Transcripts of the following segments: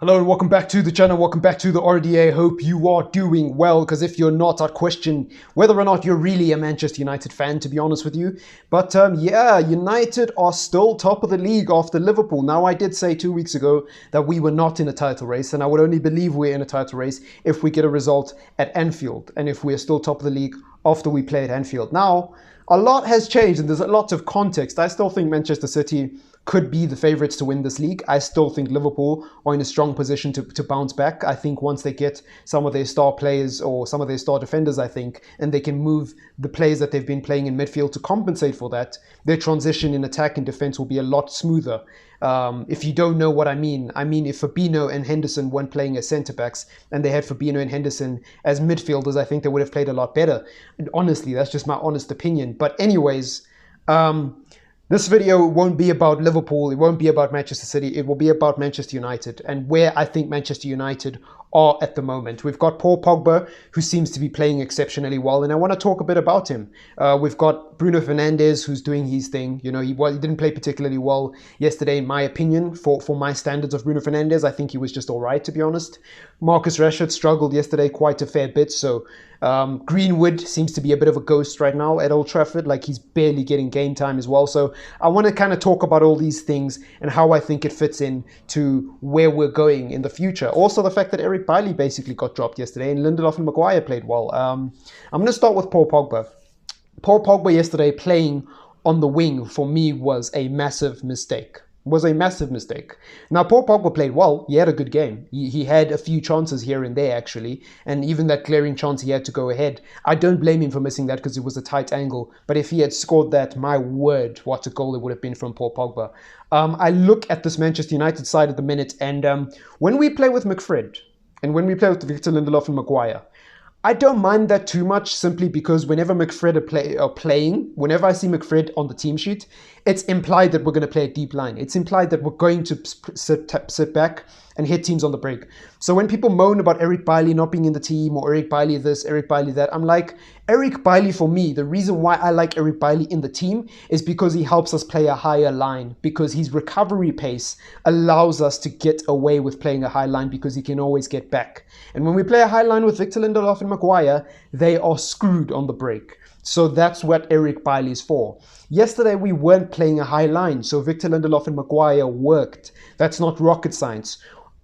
Hello and welcome back to the channel, welcome back to the RDA. Hope you are doing well, because if you're not, I'd question whether or not you're really a Manchester United fan, to be honest with you. But yeah, United are still top of the league after Liverpool. Now, I did say 2 weeks ago that we were not in a title race, and I would only believe we're in a title race if we get a result at Anfield, and if we're still top of the league after we play at Anfield. Now, a lot has changed, and there's a lot of context. I still think Manchester City could be the favourites to win this league. I still think Liverpool are in a strong position to bounce back. I think once they get some of their star players or some of their star defenders, and they can move the players that they've been playing in midfield to compensate for that, their transition in attack and defence will be a lot smoother. If you don't know what I mean if Fabinho and Henderson weren't playing as centre-backs and they had Fabinho and Henderson as midfielders, I think they would have played a lot better. And honestly, that's just my honest opinion. But anyways, this video won't be about Liverpool, it won't be about Manchester City, it will be about Manchester United and where I think Manchester United are at the moment. We've got Paul Pogba, who seems to be playing exceptionally well, and I want to talk a bit about him. We've got Bruno Fernandes, who's doing his thing. You know, he didn't play particularly well yesterday, in my opinion, for my standards of Bruno Fernandes. I think he was just all right, to be honest. Marcus Rashford struggled yesterday quite a fair bit, so Greenwood seems to be a bit of a ghost right now at Old Trafford, like he's barely getting game time as well. So I want to kind of talk about all these things and how I think it fits in to where we're going in the future. Also, the fact that Eric Bailly basically got dropped yesterday and Lindelof and Maguire played well. I'm going to start with Paul Pogba. Paul Pogba yesterday playing on the wing for me was a massive mistake. Now, Paul Pogba played well. He had a good game. He had a few chances here and there, actually. And even that glaring chance he had to go ahead, I don't blame him for missing that because it was a tight angle. But if he had scored that, my word, what a goal it would have been from Paul Pogba. I look at this Manchester United side at the minute, and when we play with McFred, and when we play with Victor Lindelof and Maguire, I don't mind that too much, simply because whenever McFred are playing, whenever I see McFred on the team sheet, it's implied that we're going to play a deep line. It's implied that we're going to sit back and hit teams on the break. So when people moan about Eric Bailly not being in the team, or Eric Bailly this, Eric Bailly that, I'm like, Eric Bailly, for me, the reason why I like Eric Bailly in the team is because he helps us play a higher line, because his recovery pace allows us to get away with playing a high line because he can always get back. And when we play a high line with Victor Lindelof and Maguire, they are screwed on the break. So that's what Eric Bailly is for. Yesterday, we weren't playing a high line, so Victor Lindelof and Maguire worked. That's not rocket science.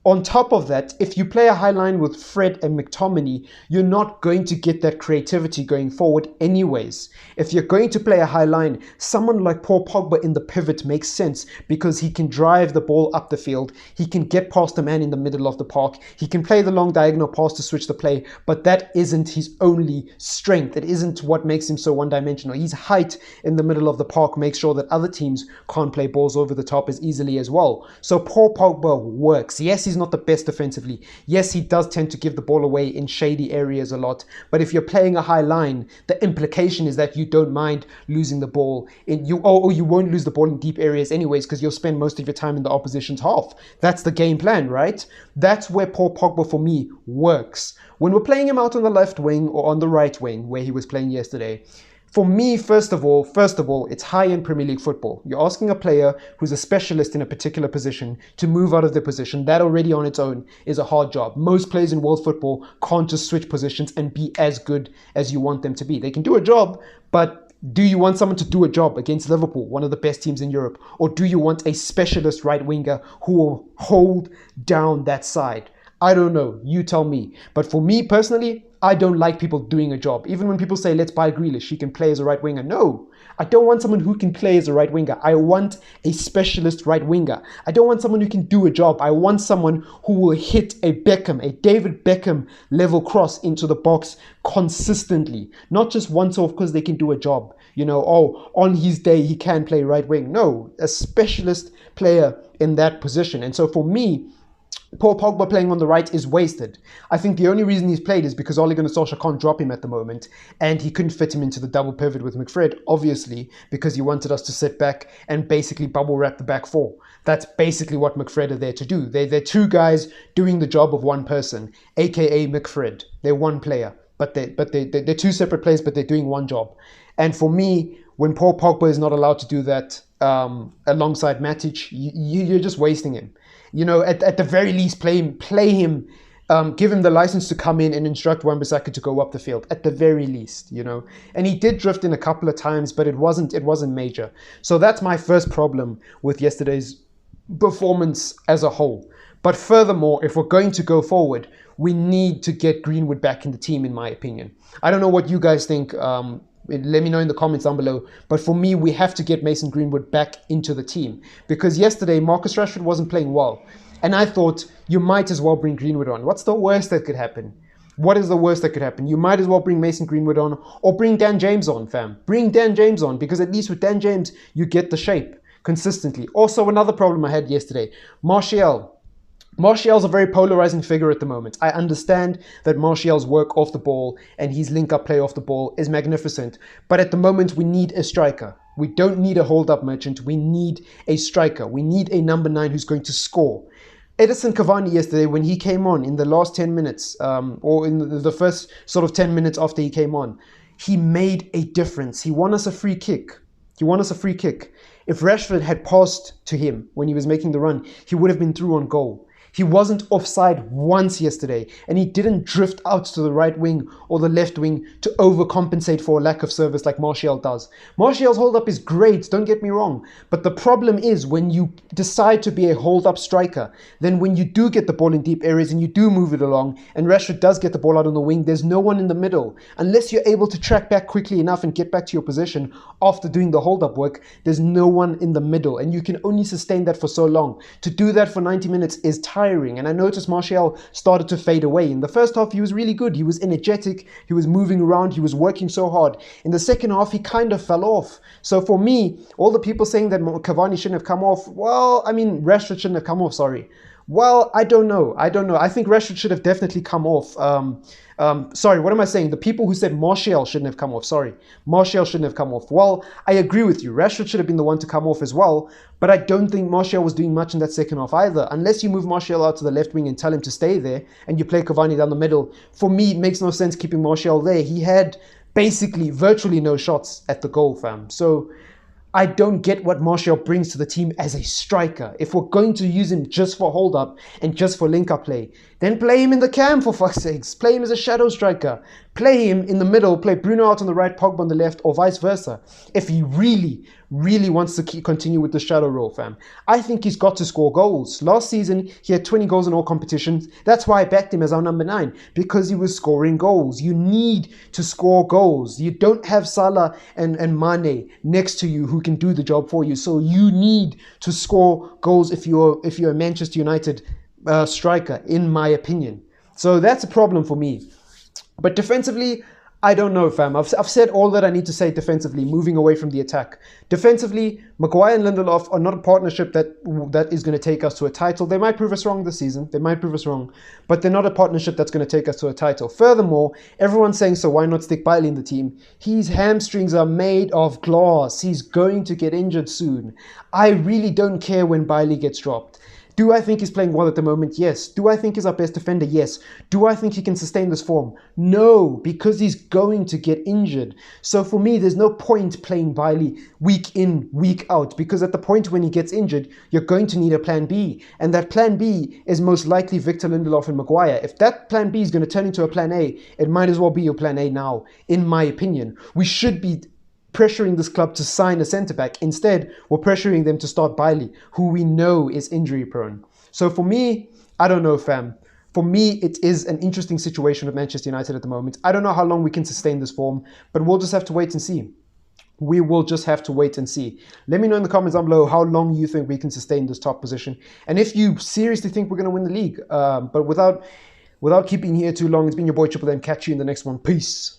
On top of that, if you play a high line with Fred and McTominay, you're not going to get that creativity going forward anyways. If you're going to play a high line, someone like Paul Pogba in the pivot makes sense because he can drive the ball up the field, he can get past the man in the middle of the park, he can play the long diagonal pass to switch the play, but that isn't his only strength. It isn't what makes him so one-dimensional. His height in the middle of the park makes sure that other teams can't play balls over the top as easily as well. So Paul Pogba works. Yes, he's not the best defensively. Yes, he does tend to give the ball away in shady areas a lot. But if you're playing a high line, the implication is that you don't mind losing the ball. You won't lose the ball in deep areas anyways, because you'll spend most of your time in the opposition's half. That's the game plan, right? That's where Paul Pogba, for me, works. When we're playing him out on the left wing or on the right wing, where he was playing yesterday, for me, first of all, it's high-end Premier League football. You're asking a player who's a specialist in a particular position to move out of their position. That already on its own is a hard job. Most players in world football can't just switch positions and be as good as you want them to be. They can do a job, but do you want someone to do a job against Liverpool, one of the best teams in Europe? Or do you want a specialist right winger who will hold down that side? I don't know. You tell me. But for me personally, I don't like people doing a job. Even when people say, let's buy Grealish, he can play as a right winger. No, I don't want someone who can play as a right winger. I want a specialist right winger. I don't want someone who can do a job. I want someone who will hit a Beckham, a David Beckham level cross into the box consistently. Not just once off because they can do a job. You know, oh, on his day, he can play right wing. No, a specialist player in that position. And so for me, Paul Pogba playing on the right is wasted. I think the only reason he's played is because Ole Gunnar Solskjaer can't drop him at the moment, and he couldn't fit him into the double pivot with McFred, obviously, because he wanted us to sit back and basically bubble wrap the back four. That's basically what McFred are there to do. They're two guys doing the job of one person, aka McFred. They're one player, but they're two separate players, but they're doing one job. And for me, when Paul Pogba is not allowed to do that alongside Matic, you're just wasting him. at the very least, play him. Give him the license to come in and instruct Wan-Bissaka to go up the field at the very least, And he did drift in a couple of times, but it wasn't major. So that's my first problem with yesterday's performance as a whole. But furthermore, if we're going to go forward, we need to get Greenwood back in the team, in my opinion. I don't know what you guys think. Let me know in the comments down below. But for me, we have to get Mason Greenwood back into the team, because yesterday Marcus Rashford wasn't playing well. And I thought, you might as well bring Greenwood on. What's the worst that could happen? What is the worst that could happen? You might as well bring Mason Greenwood on, or bring Dan James on, fam. Bring Dan James on, because at least with Dan James, you get the shape consistently. Also, another problem I had yesterday, Martial's a very polarizing figure at the moment. I understand that Martial's work off the ball and his link-up play off the ball is magnificent. But at the moment, we need a striker. We don't need a hold-up merchant. We need a striker. We need a number 9 who's going to score. Edison Cavani yesterday, when he came on in the last 10 minutes, or in the first sort of 10 minutes after he came on, he made a difference. He won us a free kick. If Rashford had passed to him when he was making the run, he would have been through on goal. He wasn't offside once yesterday, and he didn't drift out to the right wing or the left wing to overcompensate for a lack of service like Martial does. Martial's hold-up is great, don't get me wrong, but the problem is when you decide to be a hold-up striker, then when you do get the ball in deep areas and you do move it along, and Rashford does get the ball out on the wing, there's no one in the middle. Unless you're able to track back quickly enough and get back to your position after doing the hold-up work, there's no one in the middle, and you can only sustain that for so long. To do that for 90 minutes is tiring. And I noticed Martial started to fade away. In the first half, he was really good. He was energetic. He was moving around. He was working so hard. In the second half, he kind of fell off. So for me, all the people saying that Cavani shouldn't have come off, Rashford shouldn't have come off, sorry. Well, I don't know. I think Rashford should have definitely come off. Sorry, what am I saying? The people who said Martial shouldn't have come off. Sorry, Martial shouldn't have come off. Well, I agree with you. Rashford should have been the one to come off as well. But I don't think Martial was doing much in that second half either. Unless you move Martial out to the left wing and tell him to stay there and you play Cavani down the middle. For me, it makes no sense keeping Martial there. He had basically virtually no shots at the goal, fam. So I don't get what Martial brings to the team as a striker. If we're going to use him just for hold-up and just for link-up play, then play him in the cam, for fuck's sakes. Play him as a shadow striker. Play him in the middle, play Bruno out on the right, Pogba on the left, or vice versa. If he really wants to continue with the shadow role, fam. I think he's got to score goals. Last season, he had 20 goals in all competitions. That's why I backed him as our number 9, because he was scoring goals. You need to score goals. You don't have Salah and Mane next to you who can do the job for you. So you need to score goals if you're a Manchester United striker, in my opinion. So that's a problem for me. But defensively, I don't know, fam. I've said all that I need to say defensively, moving away from the attack. Defensively, Maguire and Lindelof are not a partnership that is going to take us to a title. They might prove us wrong this season. They might prove us wrong. But they're not a partnership that's going to take us to a title. Furthermore, everyone's saying, so why not stick Bailey in the team? His hamstrings are made of glass. He's going to get injured soon. I really don't care when Bailey gets dropped. Do I think he's playing well at the moment? Yes. Do I think he's our best defender? Yes. Do I think he can sustain this form? No, because he's going to get injured. So for me, there's no point playing Bailey week in, week out, because at the point when he gets injured, you're going to need a plan B. And that plan B is most likely Victor Lindelof and Maguire. If that plan B is going to turn into a plan A, it might as well be your plan A now, in my opinion. We should be pressuring this club to sign a centre-back. Instead, we're pressuring them to start Bailey, who we know is injury-prone. So for me, I don't know, fam. For me, it is an interesting situation with Manchester United at the moment. I don't know how long we can sustain this form, but we'll just have to wait and see. We will just have to wait and see. Let me know in the comments down below how long you think we can sustain this top position. And if you seriously think we're going to win the league. But without keeping here too long, it's been your boy TripleM. Catch you in the next one. Peace.